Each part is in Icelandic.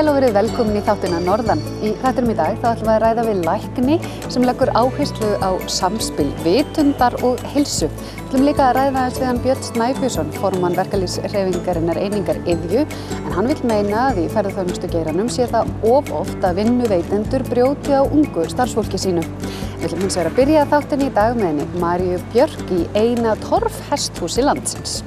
sæl og verið velkomin í þáttina Norðan. Í þættinum í dag þá ætlum við að ræða við lækni sem leggur áherslu á samspil vitundar og heilsu. Við ætlum líka að ræða aðeins við hann Björn Snæbjörnsson, formann verkalýðshreyfingarinnar Einingar Iðju, en hann vill meina að í ferðaþjónustugeiranum sé það of oft að vinnuveitendur brjóti á ungu starfsfólki sínu. Við ætlum hins vegar að byrja þáttin í dag með henni Maríu Björk í eina torfhesthúsi landsins.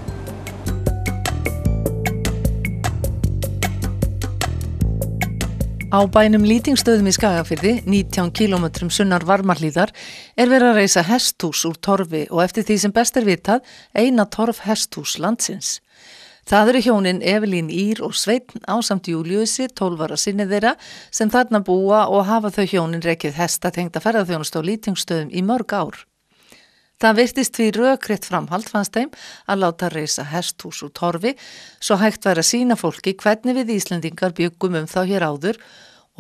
Á bænum Lýtingstöðum í Skagafirði, 19 kílómetrum sunnar Varmahlíðar, verið að reisa hesthús úr torfi og eftir því sem best vitað, eina torfhesthús landsins. Það eru hjónin Evelyn Ýr og Sveinn ásamt Júlíusi, 12 ára sinni þeirra, sem þarna búa og hafa þau hjónin rekið hesta tengda ferðaþjónustu á Lýtingstöðum í mörg ár. Það virtist því rökrétt framhald fannst þeim að láta reisa hesthús úr torfi svo hægt væri að sýna fólki hvernig við Íslendingar bjuggum þá hér áður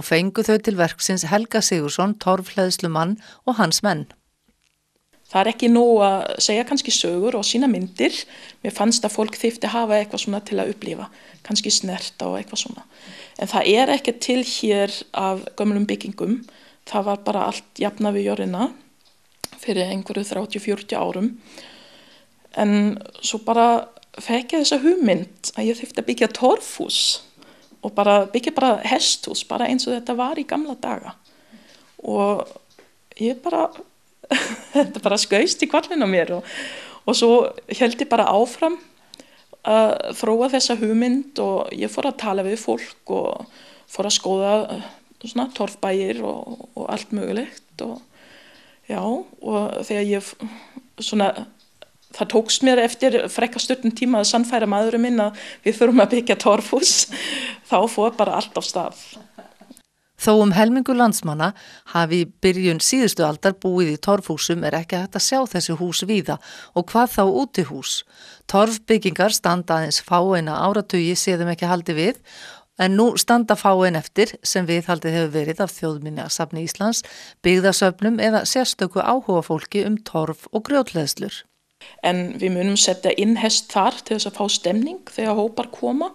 og fengu þau til verksins Helga Sigursson, torfhleðslumann og hans menn. Það ekki nóg að segja kannski sögur og sína myndir. Mér fannst að fólk þyrfti að hafa eitthvað svona til að upplifa, kannski snerta og eitthvað svona. En það ekki til hér af gömlum byggingum. Það var bara allt jafna við jörðina fyrir einhverju 30-40 árum. En svo bara fekk ég þessa hugmynd að ég þyrfti að byggja torfhús og byggja bara hesthús, bara eins og þetta var í gamla daga. Og ég þetta bara skaust í hvarlinn á mér og svo held ég bara áfram að þróa þessa hugmynd og ég fór að tala við fólk og fór að skoða svona torfbæir og allt mögulegt og þegar það tókst mér eftir frekka stuttum tíma að sannfæra maðurinn minn að við þurfum að byggja torfhús, þá fór bara allt af stað. Þó helmingur landsmanna hafi í byrjun síðustu aldar búið í torfhúsum ekki hægt að sjá þessi hús víða og hvað þá útihús. Torfbyggingar standa aðeins fáeina áratugi séðum ekki haldi við, en nú standa fáein eftir sem viðhaldið hefur verið af Þjóðminjasafni Íslands, byggðasöfnum eða sérstöku áhugafólki torf og grjótleðslur. En við munum setja inn hest þar til þess að fá stemning þegar hópar koma.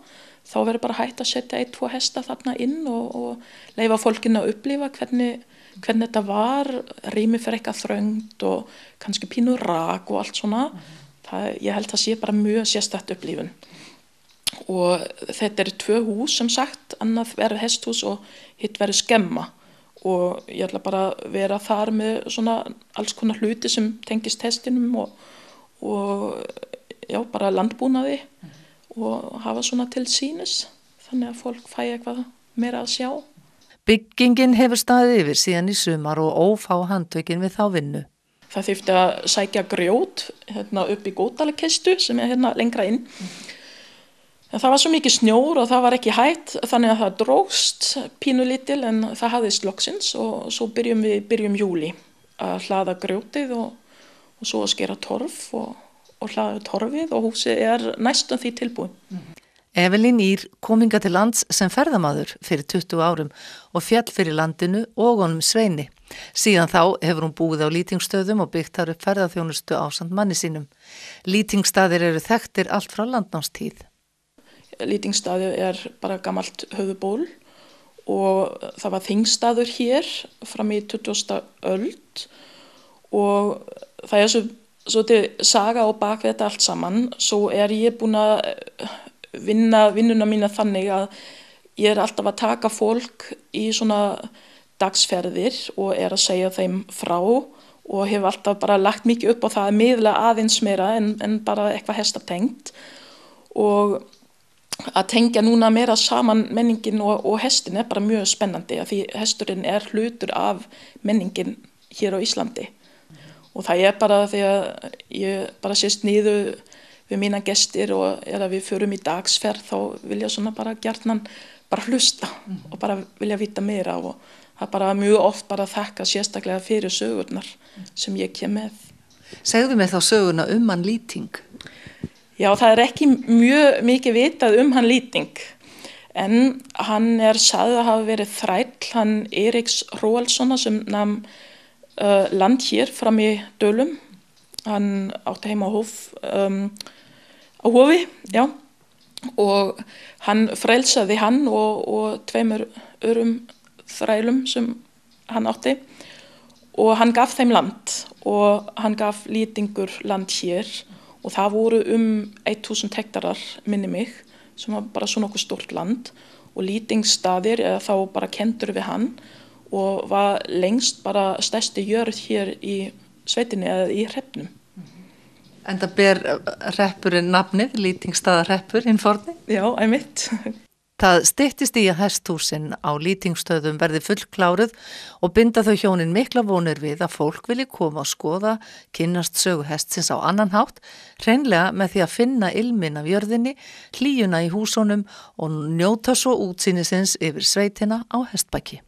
Þá verður bara hægt að setja 1-2 hesta þarna inn og leyfa fólkinu að upplifa hvernig þetta var, rými fyrir eitthvað þröngt og kannski pínu rak og allt svona. Ég held að sé bara mjög sérstakt upplifun. Og þetta 2 hús sem sagt, annað verður hesthús og hitt verður skemma. Og ég ætla bara að vera þar með svona alls konar hluti sem tengist hestinum og bara landbúnaði. Og hafa svona til sýnis, þannig að fólk fæ eitthvað meira að sjá. Byggingin hefur staðið yfir síðan í sumar og ófá handtökin við þá vinnu. Það þyrfti að sækja grjót upp í Gótalakistu sem lengra inn. En það var svo mikið snjór og það var ekki hægt, þannig að það drógst pínulítil en það hafðist loksins og svo byrjum júlí að hlaða grjótið og svo að skera torf og hlaða torfið og húsið næstum því tilbúin. Evelyn Ýr kom hingað til lands sem ferðamaður fyrir 20 árum og féll fyrir landinu og honum Sveini. Síðan þá hefur hún búið á Lýtingstöðum og byggt þar upp ferðaþjónustu ásamt manni sínum. Lýtingsstaðir eru þekktir allt frá landnámstíð. Lýtingsstaður bara gamalt höfuðból og það var þingstaður hér fram í 20. öld og það svo til saga og bak við þetta allt saman. Svo ég búin að vinna vinnuna mína þannig að ég alltaf að taka fólk í svona dagsferðir og að segja þeim frá og hef alltaf bara lagt mikið upp á það að miðla aðeins meira en bara eitthvað hestatengt og að tengja núna meira saman menningin og hestin bara mjög spennandi því hesturinn hlutur af menningin hér á Íslandi. Og það bara þegar ég bara sést niður við mína gestir og að við förum í dagsferð þá vilja svona bara gjarnan bara hlusta og bara vilja vita meira og það bara mjög oft bara þakka sérstaklega fyrir sögurnar sem ég kem með. Segðu mér þá söguna hann Lýting. Já, það ekki mjög mikið vitað hann Lýting en hann sagður að hafa verið þræll, hann Eiríks Hroaldssonar sem nam land hér fram í Dölum. Hann átti heima á Hofi, já. og hann frelsaði hann og 2 öðrum þrælum sem hann átti og hann gaf þeim land og hann gaf lýtingur land hér og það voru 1000 hektarar minni mig sem var bara svo nokkuð stórt land og lýtingsstaðir eða þá bara kendur við hann og var lengst bara stærsti jörð hér í sveitinni eða í hreppnum. En það ber hreppurinn nafnið, Lýtingsstaðahreppur hinn forni? Já, einmitt. Það styttist í að hesthúsin á Lýtingsstöðum verði fullkláruð og binda þau hjónin mikla vonir við að fólk vilji koma og skoða, kynnast sögu hestsins á annan hátt, hreinlega með því að finna ilminn af jörðinni, hlýjuna í húsunum og njóta svo útsýnisins yfir sveitina á Hestbaki.